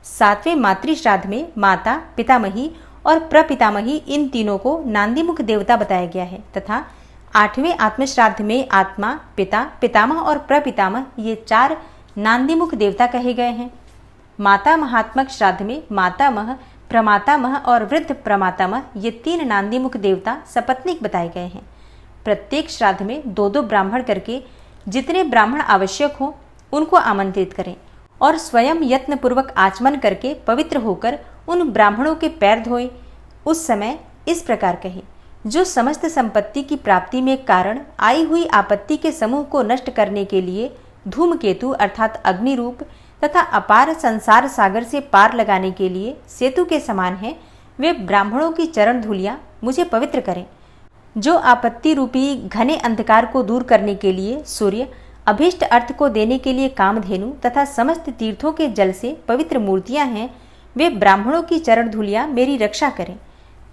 7वें मातृ श्राद्ध में माता, पितामही और प्रपितामही, इन तीनों को नांदी मुख देवता बताया गया है तथा 8वें आत्म श्राद्ध में आत्मा, पिता, पितामह और प्रपितामह ये 4 नांदी मुख देवता कहे गए हैं। माता महात्मक श्राद्ध में मातामह, प्रमातामह और वृद्ध प्रमातामह ये 3 नांदी मुख देवता सपत्नीक बताए गए हैं। प्रत्येक श्राद्ध में 2-2 ब्राह्मण करके जितने ब्राह्मण आवश्यक हों उनको आमंत्रित करें और स्वयं यत्न पूर्वक आचमन करके पवित्र होकर उन ब्राह्मणों के पैर धोएं। उस समय इस प्रकार कहे, जो समस्त संपत्ति की प्राप्ति में कारण आई हुई आपत्ति के समूह को नष्ट करने के लिए धूमकेतु अर्थात अग्नि रूप तथा अपार संसार सागर से पार लगाने के लिए सेतु के समान है, वे ब्राह्मणों की चरण धूलियां मुझे पवित्र करें। जो आपत्ति रूपी घने अंधकार को दूर करने के लिए सूर्य, अभीष्ट अर्थ को देने के लिए कामधेनु तथा समस्त तीर्थों के जल से पवित्र मूर्तियां हैं, वे ब्राह्मणों की चरण धूलियां मेरी रक्षा करें।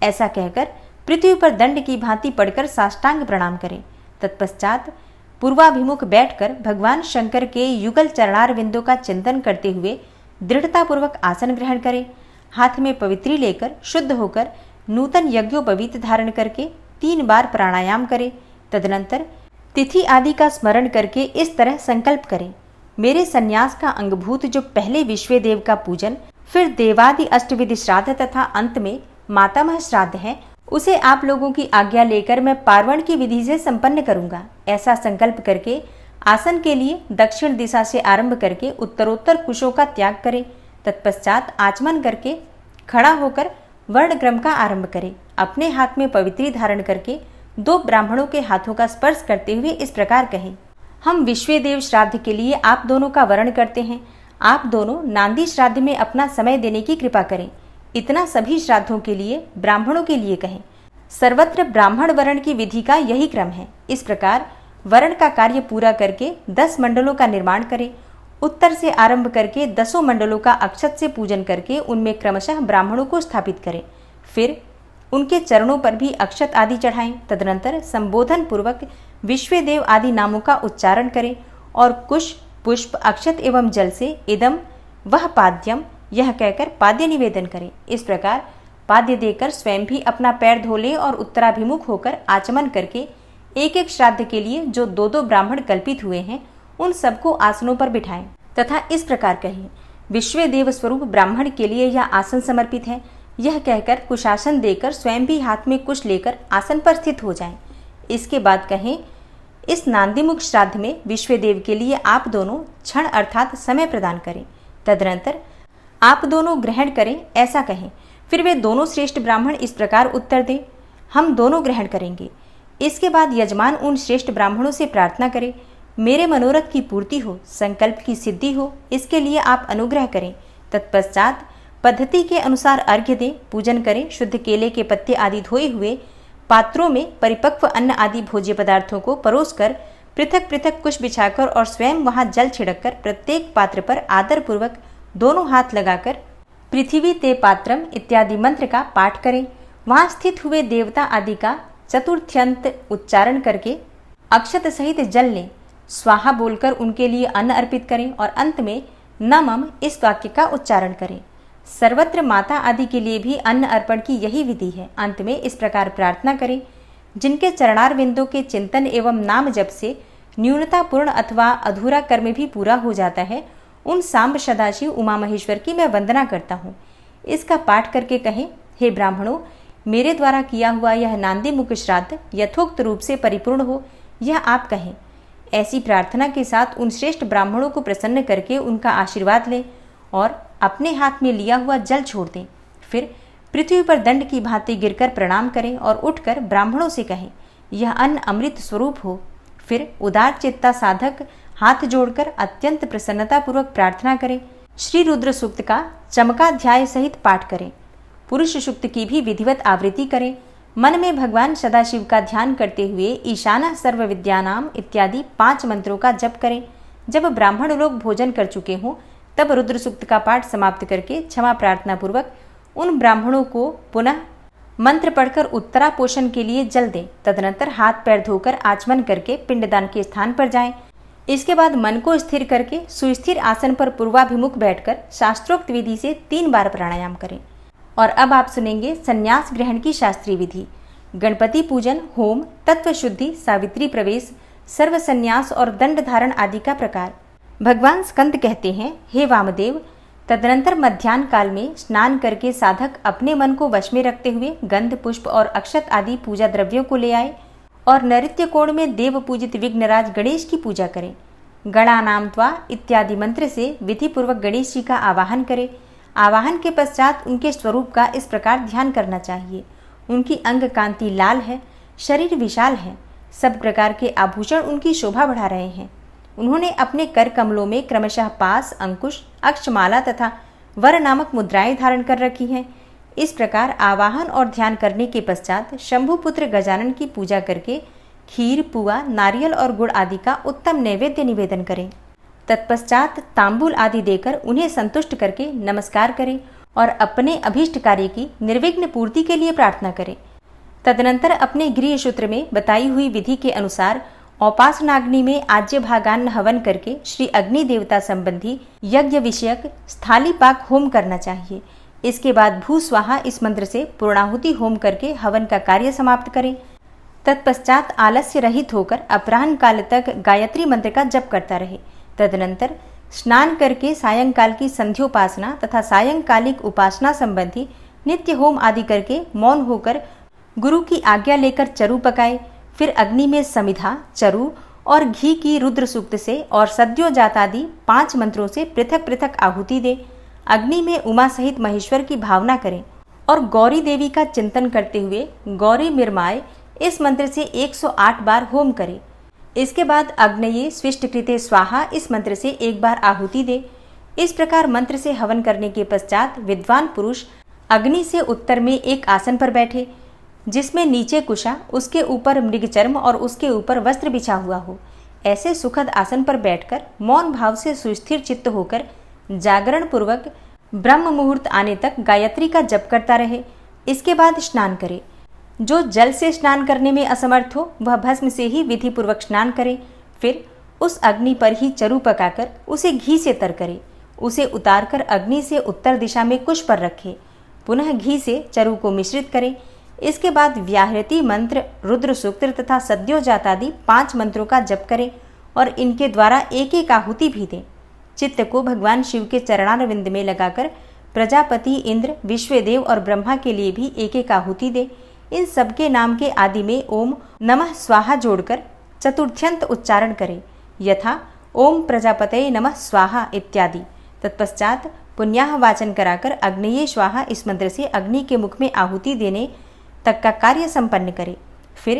ऐसा कहकर पृथ्वी पर दंड की भांति पड़कर साष्टांग प्रणाम करें। तत्पश्चात पूर्वाभिमुख बैठकर भगवान शंकर के युगल चरणार विंदों का चिंतन करते हुए दृढ़तापूर्वक आसन ग्रहण करें। हाथ में पवित्री लेकर शुद्ध होकर नूतन यज्ञोपवीत धारण करके 3 बार प्राणायाम करें। तदनंतर तिथि आदि का स्मरण करके इस तरह संकल्प करें, मेरे संन्यास का अंगभूत जो पहले विश्व देव का पूजन, फिर देवादि अष्टविधि श्राद्ध तथा अंत में मातामह श्राद्ध है, उसे आप लोगों की आज्ञा लेकर मैं पार्वण की विधि से संपन्न करूंगा। ऐसा संकल्प करके आसन के लिए दक्षिण दिशा से आरंभ करके उत्तरोत्तर कुशों का त्याग करें। तत्पश्चात आचमन करके खड़ा होकर वर्णक्रम का आरंभ करें। अपने हाथ में पवित्री धारण करके 2 ब्राह्मणों के हाथों का स्पर्श करते हुए इस प्रकार कहें, हम विश्वदेव श्राद्ध के लिए आप दोनों का वर्ण करते हैं। आप दोनों नांदी श्राद्ध में अपना समय देने की कृपा करें। इतना सभी श्राद्धों के लिए ब्राह्मणों के लिए कहें। सर्वत्र ब्राह्मण वर्ण की विधि का यही क्रम है। इस प्रकार वर्ण का कार्य पूरा करके 10 मंडलों का निर्माण करें। उत्तर से आरंभ करके 10 मंडलों का अक्षत से पूजन करके उनमें क्रमशः ब्राह्मणों को स्थापित करें। फिर उनके चरणों पर भी अक्षत आदि चढ़ाएं। तदनंतर संबोधन पूर्वक विश्वदेव आदि नामों का उच्चारण करें और कुश, पुष्प, अक्षत एवं जल से इदम वह पाद्यम यह कहकर पाद्य निवेदन करें। इस प्रकार पाद्य देकर स्वयं भी अपना पैर धो लें और उत्तराभिमुख होकर आचमन करके एक एक श्राद्ध के लिए जो 2-2 ब्राह्मण कल्पित हुए हैं उन सबको आसनों पर बिठाएं तथा इस प्रकार कहें, विश्वदेव स्वरूप ब्राह्मण के लिए यह आसन समर्पित है। यह कहकर कुशासन देकर स्वयं भी हाथ में कुश लेकर आसन पर स्थित हो जाएं। इसके बाद कहें, इस नांदीमुख श्राद्ध में विश्वदेव के लिए आप दोनों क्षण अर्थात समय प्रदान करें। तदनंतर आप दोनों ग्रहण करें ऐसा कहें। फिर वे दोनों श्रेष्ठ ब्राह्मण इस प्रकार उत्तर दें, हम दोनों ग्रहण करेंगे। इसके बाद यजमान उन श्रेष्ठ ब्राह्मणों से प्रार्थना करें, मेरे मनोरथ की पूर्ति हो, संकल्प की सिद्धि हो, इसके लिए आप अनुग्रह करें। तत्पश्चात पद्धति के अनुसार अर्घ्य दें, पूजन करें। शुद्ध केले के पत्ते आदि धोए हुए पात्रों में परिपक्व अन्न आदि भोज्य पदार्थों को परोसकर पृथक पृथक कुश बिछाकर और स्वयं वहां जल छिड़ककर प्रत्येक पात्र पर आदर पूर्वक दोनों हाथ लगाकर पृथ्वी ते पात्रम इत्यादि मंत्र का पाठ करें। वहां स्थित हुए देवता आदि का चतुर्थ्यंत उच्चारण करके अक्षत सहित जल लें, स्वाहा बोलकर उनके लिए अन्न अर्पित करें और अंत में नमः इस वाक्य का उच्चारण करें। सर्वत्र माता आदि के लिए भी अन्न अर्पण की यही विधि है। अंत में इस प्रकार प्रार्थना करें, जिनके चरणार बिंदु के चिंतन एवं नाम जप से न्यूनता पूर्ण अथवा अधूरा कर्म भी पूरा हो जाता है, उन सांब सदाशिव उमा महेश्वर की मैं वंदना करता हूँ। इसका पाठ करके कहें, हे ब्राह्मणों, मेरे द्वारा किया हुआ यह नांदी मुख श्राद्ध यथोक्त रूप से परिपूर्ण हो, यह आप कहें। ऐसी प्रार्थना के साथ उन श्रेष्ठ ब्राह्मणों को प्रसन्न करके उनका आशीर्वाद लें और अपने हाथ में लिया हुआ जल छोड़ दें। फिर पृथ्वी पर दंड की भांति गिरकर प्रणाम करें और उठकर ब्राह्मणों से कहें, यह अन्न अमृत स्वरूप हो। फिर उदार चित्ता साधक हाथ जोड़कर अत्यंत प्रसन्नता पूर्वक प्रार्थना करें। श्री रुद्र सूक्त का चमकाध्याय सहित पाठ करें। पुरुष सूक्त की भी विधिवत आवृत्ति करें। मन में भगवान सदाशिव का ध्यान करते हुए ईशाना सर्व विद्यानाम इत्यादि 5 मंत्रों का जप करें। जब ब्राह्मण लोग भोजन कर चुके हों तब रुद्र सूक्त का पाठ समाप्त करके क्षमा प्रार्थना पूर्वक उन ब्राह्मणों को पुनः मंत्र पढ़कर उत्तरा पोषण के लिए जल दें। तदनंतर हाथ पैर धोकर आचमन करके पिंडदान के स्थान पर जाएं। इसके बाद मन को स्थिर करके सुस्थिर आसन पर पूर्वाभिमुख बैठकर शास्त्रोक्त विधि से 3 बार प्राणायाम करें। और अब आप सुनेंगे संन्यास ग्रहण की शास्त्रीय विधि। गणपति पूजन, होम, तत्व शुद्धि, सावित्री प्रवेश, सर्व संन्यास और दंड धारण आदि का प्रकार। भगवान स्कंद कहते हैं, हे वामदेव, तदनंतर मध्याह्न काल में स्नान करके साधक अपने मन को वश में रखते हुए गंध, पुष्प और अक्षत आदि पूजा द्रव्यों को ले आए और नैऋत्य कोण में देव पूजित विघ्नराज गणेश की पूजा करें। गणानाम त्वा इत्यादि मंत्र से विधि पूर्वक गणेश जी का आवाहन करें। आवाहन के पश्चात उनके स्वरूप का इस प्रकार ध्यान करना चाहिए। उनकी अंग कांति लाल है, शरीर विशाल है, सब प्रकार के आभूषण उनकी शोभा बढ़ा रहे हैं। उन्होंने अपने कर कमलों में क्रमशः पास, अंकुश, अक्षमाला तथा वर नामक मुद्राएं धारण कर रखी हैं। इस प्रकार आवाहन और ध्यान करने के पश्चात शंभुपुत्र गजानन की पूजा करके खीर, पुआ, नारियल और गुड़ आदि का उत्तम नैवेद्य निवेदन करें। तत्पश्चात तांबूल आदि देकर उन्हें संतुष्ट करके नमस्कार करें और अपने अभीष्ट कार्य की निर्विघ्न पूर्ति के लिए प्रार्थना करें। तदनंतर अपने गृह सूत्र में बताई हुई विधि के अनुसार औपासनाग्नि में आज्य भागान्न हवन करके श्री अग्नि देवता संबंधी यज्ञ विषयक स्थाली पाक होम करना चाहिए। इसके बाद भू स्वाहा इस मंत्र से पूर्णाहुति होम करके हवन का कार्य समाप्त करें। तत्पश्चात आलस्य रहित होकर अपराह्न काल तक गायत्री मंत्र का जप करता रहे। तदनंतर स्नान करके सायंकाल की संध्योपासना तथा सायंकालिक उपासना संबंधी नित्य होम आदि करके मौन होकर गुरु की आज्ञा लेकर चरु पकाए। फिर अग्नि में समिधा, चरु और घी की रुद्र सूक्त से और सद्योजातादि 5 मंत्रों से पृथक पृथक आहुति दे। अग्नि में उमा सहित महेश्वर की भावना करें और गौरी देवी का चिंतन करते हुए गौरी मिर्माय इस मंत्र से 108 बार होम करें। इसके बाद अग्नये स्विष्टकृते स्वाहा इस मंत्र से 1 बार आहुति दे। इस प्रकार मंत्र से हवन करने के पश्चात विद्वान पुरुष अग्नि से उत्तर में एक आसन पर बैठे, जिसमें नीचे कुशा, उसके ऊपर मृगचर्म और उसके ऊपर वस्त्र बिछा हुआ हो। ऐसे सुखद आसन पर बैठकर मौन भाव से सुस्थिर चित्त होकर जागरण पूर्वक ब्रह्म मुहूर्त आने तक गायत्री का जप करता रहे। इसके बाद स्नान करे। जो जल से स्नान करने में असमर्थ हो वह भस्म से ही विधि पूर्वक स्नान करे। फिर उस अग्नि पर ही चरु पकाकर उसे घी से तर करे। उसे उतारकर अग्नि से उत्तर दिशा में कुश पर रखे। पुनः घी से चरु को मिश्रित करे। इसके बाद व्याहृति मंत्र, रुद्र सूक्त तथा सद्योजातादि 5 मंत्रों का जप करें और इनके द्वारा एक एक आहुति भी दें। चित्त को भगवान शिव के चरणारविंद में लगाकर प्रजापति, इंद्र, विश्वदेव और ब्रह्मा के लिए भी एक एक आहुति दे। इन सबके नाम के आदि में ओम नमः स्वाहा जोड़कर चतुर्थ्यंत उच्चारण करें, यथा ओम प्रजापतये नमः स्वाहा इत्यादि। तत्पश्चात पुण्याह वाचन कराकर अग्नये स्वाहा इस मंत्र से अग्नि के मुख में आहुति देने तक का कार्य संपन्न करे। फिर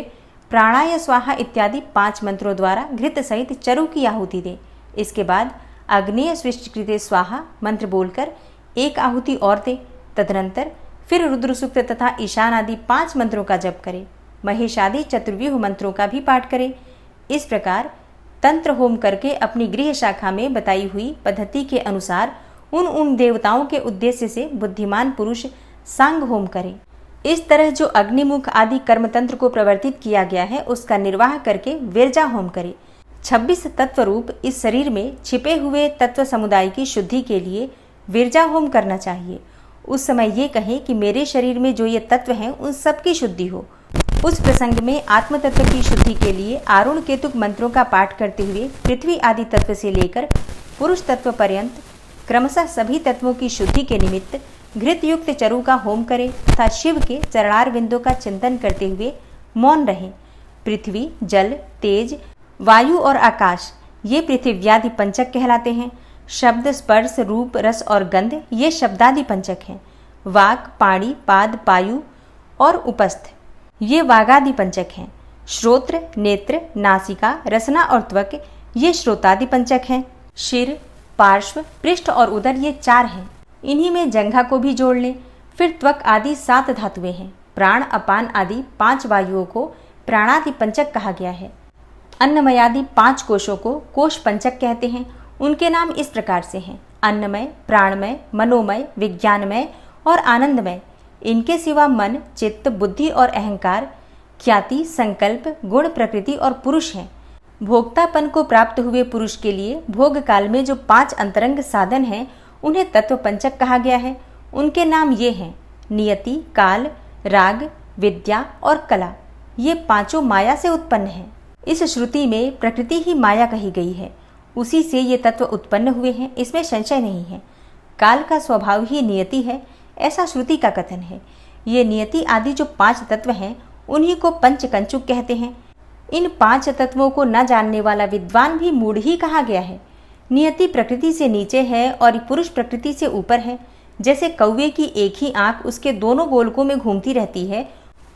प्राणाय स्वाहा इत्यादि 5 मंत्रों द्वारा घृत सहित चरु की आहुति दे। इसके बाद अग्नेय स्विष्टकृते स्वाहा मंत्र बोलकर 1 आहुति और दे। तदनंतर फिर रुद्र सूक्त तथा ईशान आदि 5 मंत्रों का जप करे। महेश आदि चतुर्व्यूह मंत्रों का भी पाठ करे। इस प्रकार तंत्र होम करके अपनी गृह शाखा में बताई हुई पद्धति के अनुसार उन देवताओं के उद्देश्य से बुद्धिमान पुरुष सांग होम करे। इस तरह जो अग्निमुख आदि कर्मतंत्र को प्रवर्तित किया गया है उसका निर्वाह करके विरजा होम करे। 26 तत्व रूप इस शरीर में छिपे हुए तत्व समुदाय की शुद्धि के लिए विरजा होम करना चाहिए। उस समय ये कहें कि मेरे शरीर में जो ये तत्व हैं उन सब की शुद्धि हो। उस प्रसंग में आत्म तत्व की शुद्धि के लिए आरुण केतुक मंत्रों का पाठ करते हुए पृथ्वी आदि तत्व से लेकर पुरुष तत्व पर्यंत क्रमशः सभी तत्वों की शुद्धि के निमित्त घृत युक्त चरु का होम करे तथा शिव के चरणार बिंदु का चिंतन करते हुए मौन रहे। पृथ्वी, जल, तेज, वायु और आकाश ये पृथिव्यादि पंचक कहलाते हैं। शब्द, स्पर्श, रूप, रस और गंध ये शब्दादि पंचक हैं। वाक, पाणी, पाद, पायु और उपस्थ ये वागादि पंचक हैं। श्रोत्र, नेत्र, नासिका, रसना और त्वक ये श्रोतादि पंचक हैं। शिर, पार्श्व, पृष्ठ और उदर ये 4 हैं। इन्हीं में जंघा को भी जोड़ लें। फिर त्वक आदि 7 धातुएं हैं। प्राण, अपान आदि 5 वायुओं को प्राणादि पंचक कहा गया है। अन्नमयादि 5 कोशों को कोश पंचक कहते हैं। उनके नाम इस प्रकार से हैं: अन्नमय, प्राणमय, मनोमय, विज्ञानमय और आनंदमय। इनके सिवा मन, चित्त, बुद्धि और अहंकार, ख्याति, संकल्प, गुण, प्रकृति और पुरुष हैं। भोक्तापन को प्राप्त हुए पुरुष के लिए भोग काल में जो 5 अंतरंग साधन हैं उन्हें तत्व पंचक कहा गया है। उनके नाम ये हैं: नियति, काल, राग, विद्या और कला। ये 5 माया से उत्पन्न हैं। इस श्रुति में प्रकृति ही माया कही गई है। उसी से ये तत्व उत्पन्न हुए हैं, इसमें संशय नहीं है। काल का स्वभाव ही नियति है, ऐसा श्रुति का कथन है। ये नियति आदि जो 5 तत्व हैं उन्हीं को पंचकंचुक कहते हैं। इन 5 तत्वों को न जानने वाला विद्वान भी मूढ़ ही कहा गया है। नियति प्रकृति से नीचे है और पुरुष प्रकृति से ऊपर है। जैसे कौवे की एक ही आंख उसके दोनों गोलकों में घूमती रहती है,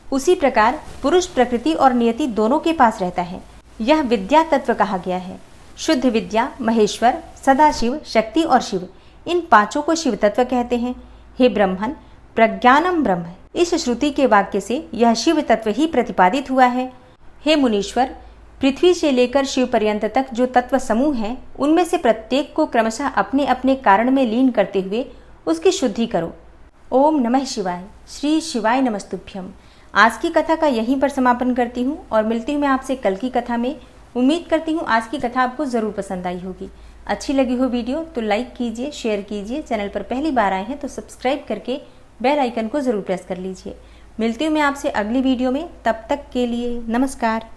उसी प्रकार पुरुष प्रकृति और नियति दोनों के पास रहता है। यह विद्या तत्व कहा गया है। शुद्ध विद्या, महेश्वर, सदाशिव, शक्ति और शिव, इन 5 को शिव तत्व कहते हैं। हे ब्रह्मन, प्रज्ञानम ब्रह्म, इस श्रुति के वाक्य से यह शिव तत्व ही प्रतिपादित हुआ है। हे मुनीश्वर, पृथ्वी से लेकर शिव पर्यंत तक जो तत्व समूह हैं उनमें से प्रत्येक को क्रमशः अपने अपने कारण में लीन करते हुए उसकी शुद्धि करो। ओम नमः शिवाय। श्री शिवाय नमस्तुभ्यम। आज की कथा का यहीं पर समापन करती हूँ और मिलती हूँ मैं आपसे कल की कथा में। उम्मीद करती हूँ आज की कथा आपको ज़रूर पसंद आई होगी। अच्छी लगी हो वीडियो तो लाइक कीजिए, शेयर कीजिए। चैनल पर पहली बार आए हैं तो सब्सक्राइब करके बेल आइकन को ज़रूर प्रेस कर लीजिए। मिलती हूँ मैं आपसे अगली वीडियो में, तब तक के लिए नमस्कार।